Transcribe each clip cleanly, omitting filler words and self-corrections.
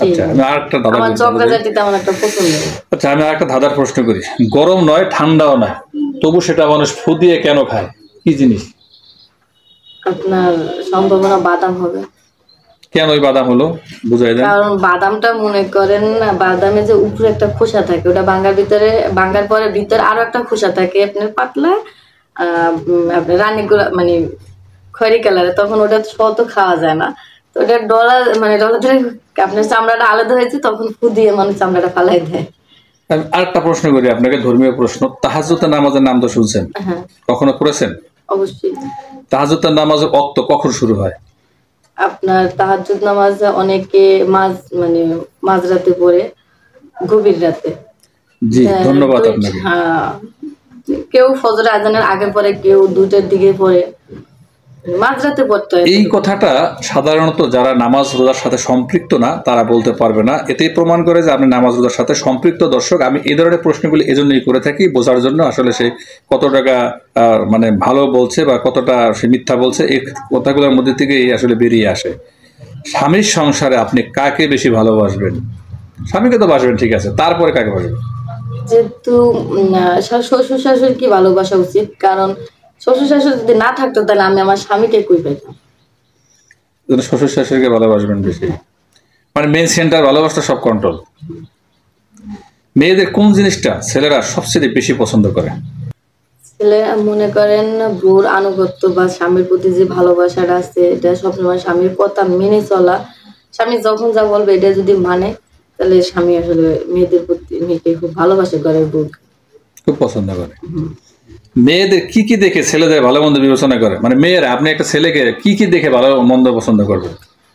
আচ্ছা, আমি আরেকটা ধাঁধার প্রশ্ন করি। গরম নয়, ঠান্ডাও নয়, তবু সেটা মানুষ ফু দিয়ে কেন খায়? কি জিনিস? আপনার সম্ভাবনা বাদাম হবে। কেন ওই বাদাম হলো, বুঝাই দেন। কারণ বাদামটা মনে করেন বাদামে যে উপরে একটা খোসা থাকে, ওটা ভাঙার পরে ভিতরে আরো একটা খোসা থাকে আপনার পাতলা, আপনার রানীগুলা মানে খয়রি কালারে, তখন ওটা শত খাওয়া যায় না। তো ওটা ডলা ধরে আপনার চামড়াটা আলাদা হয়েছে, তখন ফু দিয়ে মানুষ চামড়াটা ফালাই দেয়। আরেকটা প্রশ্ন করি আপনাকে, ধর্মীয় প্রশ্ন। তাহাজ্জুদের নামাজের নাম তো শুনছেন, কখনো পড়েছেন? অবশ্যই। তাহাজ্জুদের নামাজের ওয়াক্ত কখন শুরু হয়? আপনার তাহাজ্জুদ নামাজ অনেকে মাঝরাতে পড়ে, গভীর রাতে। জি, ধন্যবাদ আপনাকে। কেউ ফজর আজানের আগে পড়ে, কেউ 2টার দিকে পড়ে, মাঝরাতে পড়তে হয়। এই কথাটা সাধারণত যারা নামাজ রোজার সাথে সম্পৃক্ত না তারা বলতে পারবে না। এতেই প্রমাণ করে যে আপনি নামাজ রোজার সাথে সম্পৃক্ত। দর্শক, আমি এই ধরনের প্রশ্নগুলি এজন্যই করে থাকি, বোঝার জন্য আসলে সে কত টাকা ভালো বলছে বা কতটা সে মিথ্যা বলছে, এই কথাগুলোর মধ্যে থেকেই আসলে বেরিয়ে আসে। স্বামীর সংসারে আপনি কাকে বেশি ভালোবাসবেন? স্বামীকে তো বাসবেন, ঠিক আছে, তারপরে কাকে বাসবেন? যেহেতু শ্বশুর শাশুড়িকে ভালোবাসা উচিত, কারণ শ্বশুর শাশুড়ি যদি না থাকতো তাহলে আমি আমার স্বামীকে কই পেতাম। শ্বশুর শাশুড়িকে ভালোবাসবেন বেশি, মেন সেন্টার ভালোবাসা সব কন্ট্রোল। মেয়েদের কোন জিনিসটা ছেলেরা সবচেয়ে বেশি পছন্দ করে? ছেলেরা মনে করেন বউর আনুগত্য বা স্বামীর প্রতি যে ভালোবাসাটা আছে, এটা সবসময় স্বামীর কথা মেনে চলা। স্বামী যখন যা বলবে এটা যদি মানে, তাহলে স্বামী আসলে মেয়েকে খুব ভালোবাসে, ঘরের বউ খুব পছন্দ করে। মেয়েদের কি কি দেখে ছেলেদের ভালো মন্দ বিবেচনা করে? মেয়েরা, আপনি একটা ছেলেকে কি কি দেখে ভালো মন্দ পছন্দ করবেন?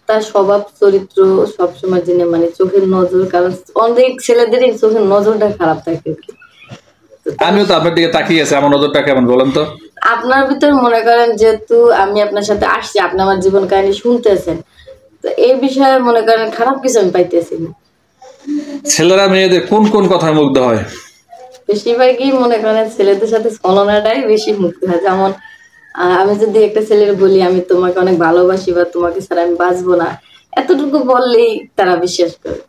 তার স্বভাব চরিত্র সবসময় জেনে, চোখের নজর, কারণ অনেক ছেলেদেরই চোখের নজরটা খারাপ থাকে। আমিও তো আপনার দিকে তাকিয়ে আছি, আমার নজরটা কেমন বলেন তো? আপনার ভিতর মনে করেন, যেহেতু আমি আপনার সাথে আসছি, আপনি আমার জীবন কাহিনী শুনতেছেন, তো এই বিষয়ে মনে করেন খারাপ কিছু আমি পাইতেছি না। ছেলেরা মেয়েদের কোন কোন কথায় মুগ্ধ হয়? বেশিরভাগই মনে করেন ছেলেদের সাথে ছলনাটাই বেশি মুগ্ধ হয়। যেমন আমি যদি একটা ছেলের বলি আমি তোমাকে অনেক ভালোবাসি বা তোমাকে ছাড়া আমি বাঁচবো না, এতটুকু বললেই তারা বিশ্বাস করে।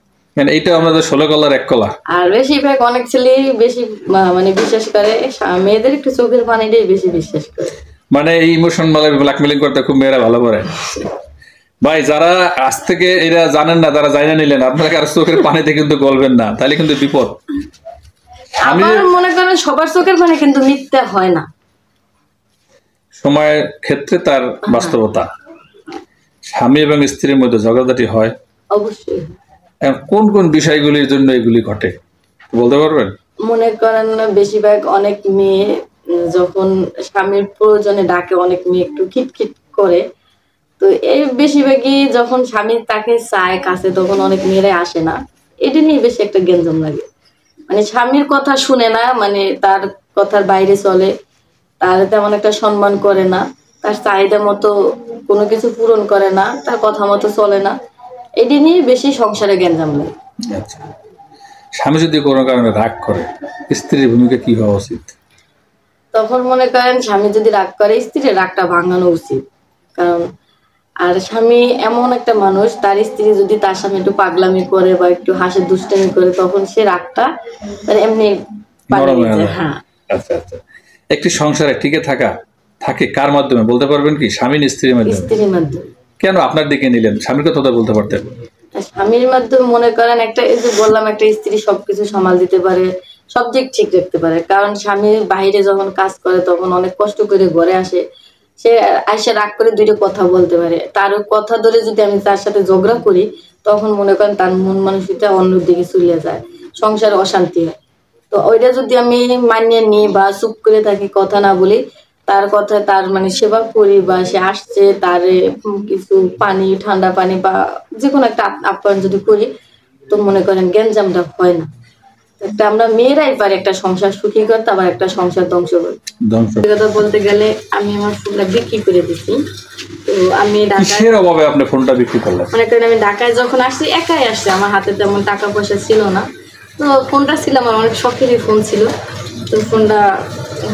এইটা আমাদের 16 কলার এক কলা। আর বেশিরভাগ অনেক ছেলেই বেশি বিশ্বাস করে, মেয়েদের একটু চোখের পানিটাই বেশি বিশ্বাস করে। এই ইমোশন ব্ল্যাকমেলিং করতে খুব মেয়েরা ভালো করে। ভাই, যারা আজ থেকে এরা জানেন না, তারা জানা নিলেন, আপনাকে আর চোখের পানিতে কিন্তু গলবেন না, তাহলে কিন্তু বিপদ। আমার মনে করেন সবার চোখের পানি কিন্তু মিথ্যা হয় না, সময়ের ক্ষেত্রে তার বাস্তবতা। স্বামী এবং স্ত্রীর মধ্যে ঝগড়াঝাটি হয় অবশ্যই। কোন কোন বিষয়গুলির জন্য এগুলি ঘটে বলতে পারবেন? মনে করেন বেশিরভাগ অনেক মেয়ে যখন স্বামীর প্রয়োজনে ডাকে, অনেক মেয়ে একটু খিটখিট করে, তো এই বেশিরভাগই যখন স্বামী তাকে চায় কাছে, তখন অনেক মেয়েরাই আসে না। এটা নিয়ে বেশি একটা গেঞ্জাম লাগে। স্বামীর কথা শুনে না, তার কথার বাইরে চলে, তার তেমন একটা সম্মান করে না, তার চাহিদা মতো কোনো কিছু পূরণ করে না, তার কথা মতো চলে না। এটি নিয়ে বেশি সংসারে গেঞ্জাম লাগে। আচ্ছা, স্বামী যদি কোনো কারণে রাগ করে, স্ত্রীর ভূমিকা কি হওয়া উচিত? তখন মনে করেন স্বামী যদি রাগ করে, স্ত্রীর রাগটা ভাঙানো উচিত। কারণ আর স্বামী এমন একটা মানুষ, তার স্ত্রী যদি তার সামনে একটু পাগলামি করে বা একটু হাসি দুষ্টামি করে, তখন সে রাগটা এমনি হ্যাঁ। আচ্ছা আচ্ছা, একটি সংসারে টিকে থাকে কার মাধ্যমে বলতে পারবেন কি? স্বামী স্ত্রীর মাধ্যমে? স্ত্রীর মাধ্যমে। কেন আপনার দিকে নিলেন? স্বামীর কথা তো বলতে পারতেন। স্বামীর মাধ্যমে মনে করেন একটা, এই যে বললাম, একটা স্ত্রী সবকিছু সামাল দিতে পারে, সব দিক ঠিক রাখতে পারে। কারণ স্বামী বাইরে যখন কাজ করে তখন অনেক কষ্ট করে ঘরে আসে, সে আইসা রাগ করে 2টা কথা বলতে পারে। তার কথা ধরে যদি আমি তার সাথে ঝগড়া করি, তখন মনে করেন তার মন মানসিকতা অন্যদিকে চলে যায়, সংসারে অশান্তি হয়। তো ওইটা যদি আমি মানিয়ে নিই বা চুপ করে থাকি, কথা না বলি, তার কথা তার সেবা করি, বা সে আসছে তার কিছু পানি, ঠান্ডা পানি বা যে কোনো একটা আপ্যায়ন যদি করি, তো মনে করেন গ্যাঞ্জামটা হয় না। একটা আমরা মেয়েরাই পারি একটা সংসার সুখী করতে, আবার একটা সংসার ধ্বংস করতে। কথা বলতে গেলে আমি আমার ফোনটা বিক্রি করে দিচ্ছি। তো আমি কিসের অভাবে আপনি ফোনটা বিক্রি করলেন? মনে করেন আমি ঢাকায় যখন আসছি, একাই আসছি, আমার হাতে তেমন টাকা পয়সা ছিল না। তো ফোনটা ছিল আমার অনেক শখেরই ফোন ছিল। তো ফোনটা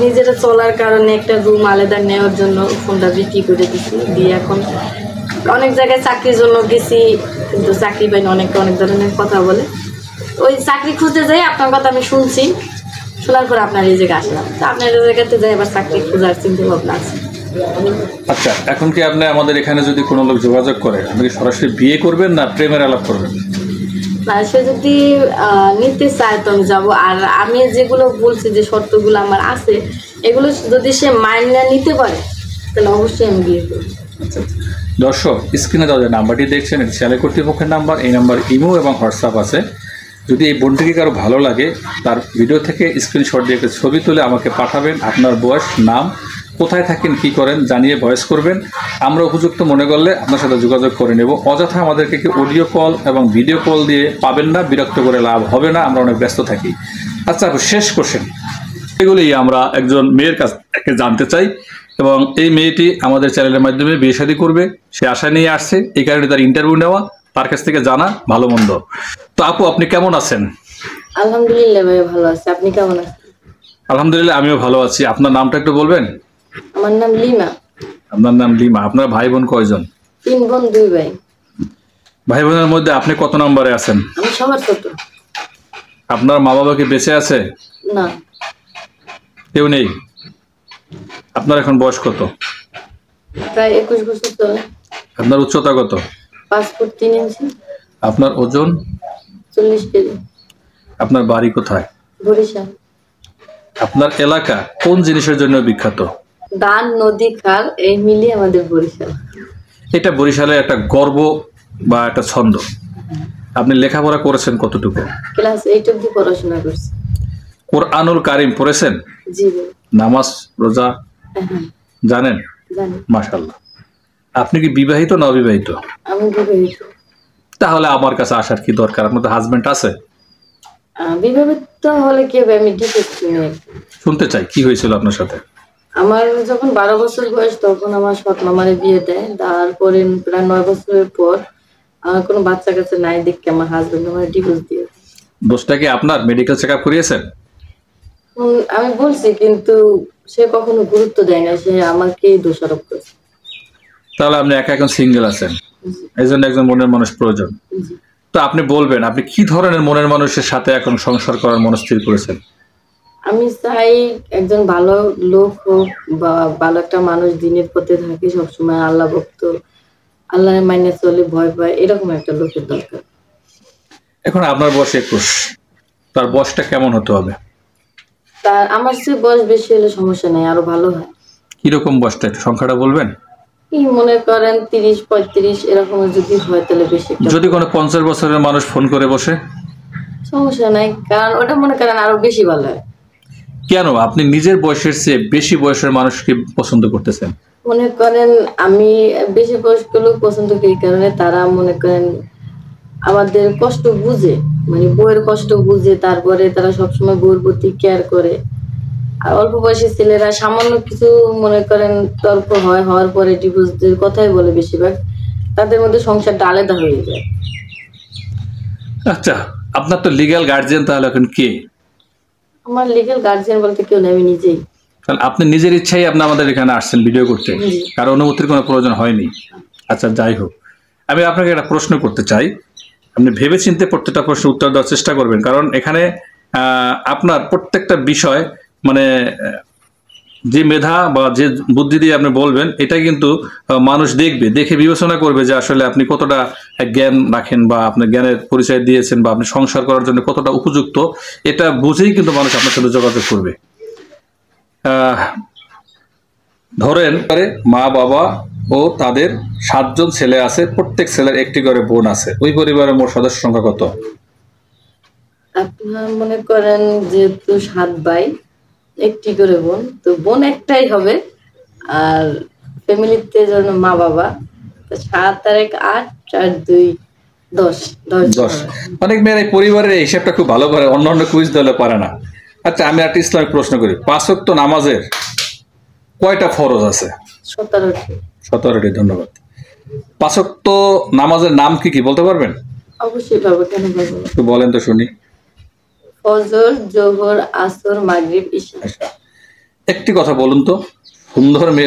নিজেরা চলার কারণে একটা রুম আলাদা নেওয়ার জন্য ফোনটা বিক্রি করে দিচ্ছি, দিয়ে এখন অনেক জায়গায় চাকরির জন্য গেছি, কিন্তু চাকরি পাইনি, অনেকে অনেক ধরনের কথা বলে। ওই চাকরি খুঁজতে যাই আপনার কথা আমি শুনছি, শোনার পর আপনার এই জায়গায় আসলাম। তো আপনার এই জায়গাতে যাই এবার চাকরি খোঁজার চিন্তা ভাবনা আছে। আচ্ছা, এখন কি আপনি আমাদের এখানে যদি কোনো লোক যোগাযোগ করে, আপনি কি সরাসরি বিয়ে করবেন না প্রেমের আলাপ করবেন? না, সে যদি নিতে চায় তো আমি যাবো। আর আমি যেগুলো বলছি যে শর্তগুলো আমার আছে, এগুলো যদি সে মাইনে নিতে পারে তাহলে অবশ্যই আমি বিয়ে করবো। আচ্ছা, দর্শক, স্ক্রিনে দেওয়া যে নাম্বারটি দেখছেন এটি চ্যানেল কর্তৃপক্ষের নাম্বার। এই নাম্বার ইমো এবং হোয়াটসঅ্যাপ আছে। যদি এই বোনটিকে কারো ভালো লাগে, তার ভিডিও থেকে স্ক্রিনশট দিয়ে একটা ছবি তুলে আমাকে পাঠাবেন। আপনার বয়স, নাম, কোথায় থাকেন, কী করেন জানিয়ে ভয়েস করবেন। আমরা উপযুক্ত মনে করলে আপনার সাথে যোগাযোগ করে নেব। অযথা আমাদেরকে কি অডিও কল এবং ভিডিও কল দিয়ে পাবেন না, বিরক্ত করে লাভ হবে না, আমরা অনেক ব্যস্ত থাকি। আচ্ছা, শেষ কোশ্চেন, এগুলি আমরা একজন মেয়ের কাছ থেকে জানতে চাই, এবং এই মেয়েটি আমাদের চ্যানেলের মাধ্যমে বিয়ে শাদী করবে সে আশা নিয়ে আসছে। এই কারণে তার ইন্টারভিউ নেওয়া, তার কাছ থেকে জানা ভালো মন্দ। তো আপু, আপনি কেমন আছেন? আলহামদুলিল্লাহ ভাই, ভালো আছি। আপনি কেমন আছেন? আলহামদুলিল্লাহ, আমিও ভালো আছি। আপনার নামটা একটু বলবেন? আমার নাম লিমা। আপনার নাম লিমা। আপনার ভাই বোন কয়জন? 3 বোন 2 ভাই। ভাই বোনের মধ্যে আপনি কত নম্বরে আছেন? আমি সবার ছোট। আপনার মা বাবা কি বেঁচে আছে? না। কেউ নেই? আপনার এখন বয়স কত? প্রায় 21 বছর চলে। আপনার উচ্চতা কত? 5 ফুট 3 ইঞ্চি। আপনার ওজন? 40 কেজি। আপনার বাড়ি কোথায়? বরিশাল। আপনার এলাকা কোন জিনিসের জন্য বিখ্যাত? দান, নদী, খাল, এই মিলিয়ে আমাদের বরিশাল। এটা বরিশালের একটা গর্ব বা একটা ছন্দ। আপনি লেখাপড়া করেছেন কতটুকু? ক্লাস 8 অবধি পড়াশোনা করছি। কোরআনুল কারিম পড়েছেন? জি ভাই। নামাজ রোজা হ্যাঁ, জানেন? জানি। মাশাআল্লাহ। আপনি কি বিবাহিত না অবিবাহিত? আমি বিবাহিত। তাহলে আমার কাছে আসার কি দরকার? আপনার তো হাজবেন্ড আছে। বিবাহিত হলে কি হবে? আমি ডিভোর্স নিয়ে। শুনতে চাই কি হয়েছিল আপনার সাথে। আমার যখন 12 বছর বয়স তখন আমার সৎ মামারে বিয়ে দেয়। তারপরে প্রায় 9 বছরের পর আমার কোনো বাচ্চা কাছে নাই দেখে আমার হাজবেন্ড আমার ডিভোর্স দিয়ে। দোষটা কি আপনার? মেডিকেল চেক আপ করিয়েছেন? আমি বলছি, কিন্তু সে কখনো গুরুত্ব দেয় না, সে আমাকেই দোষারোপ করছে। তাহলে আপনি একা এখন সিঙ্গেল আছেন, এই জন্য একজন মনের মানুষ প্রয়োজন। জি। তো আপনি বলবেন আপনি কি ধরনের মনের মানুষের সাথে এখন সংসার করার মনস্থির করেছেন? আমি চাই একজন ভালো লোক হোক বা ভালো একটা মানুষ, দিনের পথে থাকে, সবসময় আল্লাহ ভক্ত, আল্লাহর মাইনে চলে, ভয় পায়, এরকম একটা লোকের দরকার। এখন আপনার বয়স 21, তার বয়সটা কেমন হতে হবে? তার আমার চেয়ে বয়স বেশি হলে সমস্যা নেই, আরো ভালো হয়। কিরকম বয়সটা একটু সংখ্যাটা বলবেন? কি মনে করেন 30-35 এরকম যদি হয় তাহলে বেশি একটা যদি কোনো 50 বছরের মানুষ ফোন করে বসে? সমস্যা নাই, কারণ ওটা মনে করেন আরো বেশি ভালো হয়। কেন আপনি নিজের বয়সের চেয়ে বেশি বয়সের মানুষকে পছন্দ করতেছেন? মনে করেন আমি বেশি বয়স্ক লোক পছন্দ করি, এই কারণে তারা মনে করেন আমাদের কষ্ট বুঝে, মানে বউয়ের কষ্ট বুঝে, তারপরে তারা সবসময় বউয়ের প্রতি কেয়ার করে। আর অল্প বয়সী ছেলেরা সামান্য কিছু মনে করেন তর্ক হওয়ার পরে ডিভোর্সের কথাই বলে বেশিরভাগ, তাদের মধ্যে সংসারটা আলাদা হয়ে যায়। আচ্ছা, আপনার তো লিগ্যাল গার্জিয়ান, তাহলে এখন কে? আমার লিগ্যাল গার্জিয়ান বলতে কেউ নেই, আমি নিজেই। কারণ আপনি নিজের ইচ্ছাই আপনি আমাদের এখানে আসছেন ভিডিও করতে, কারণ অনুমতির কোনো প্রয়োজন হয়নি। আচ্ছা, যাই হোক, আমি আপনাকে একটা প্রশ্ন করতে চাই। আপনি ভেবেচিন্তে প্রত্যেকটা প্রশ্নের উত্তর দেওয়ার চেষ্টা করবেন, কারণ এখানে আপনার প্রত্যেকটা বিষয় মানে যে মেধা বা যে বুদ্ধি দিয়ে আপনি বলবেন, এটা কিন্তু মানুষ দেখবে, দেখে বিবেচনা করবে যে আসলে আপনি কতটা জ্ঞান রাখেন বা আপনার জ্ঞানের পরিচয় দিয়েছেন বা আপনি সংসার করার জন্য কতটা উপযুক্ত, এটা বুঝেই কিন্তু মানুষ আপনার সাথে যোগাযোগ করবে। ধরেন মা বাবা ও তাদের 7 জন ছেলে আছে, প্রত্যেক ছেলের একটি করে বোন আছে, ওই পরিবারের মোট সদস্য সংখ্যা কত? আপনার মনে করেন যেহেতু 7 ভাই, একটি করে বোন, তো বোন একটাই হবে। আর ফ্যামিলিতে জন্য মা বাবা, তো 7 আর 1 8 আর 2 10 10। অনেক মেয়ের এই পরিবারের এই হিসাবটা খুব ভালো করে, অন্য কুইজ দিলে পারে না। আচ্ছা, আমি একটা ইসলামিক প্রশ্ন করি, 5 ওয়াক্ত নামাজের কয়টা ফরজ আছে? 17টি। 17টি। ধন্যবাদ। 5 ওয়াক্ত নামাজের নাম কি কি বলতে পারবেন? অবশ্যই পাবো, কেন পাবো না? একটু বলেন তো শুনি। ফজর, জোহর, আসর, মাগরিব, ইশা। একটি কথা বলুন তো, সুন্দর মেয়ে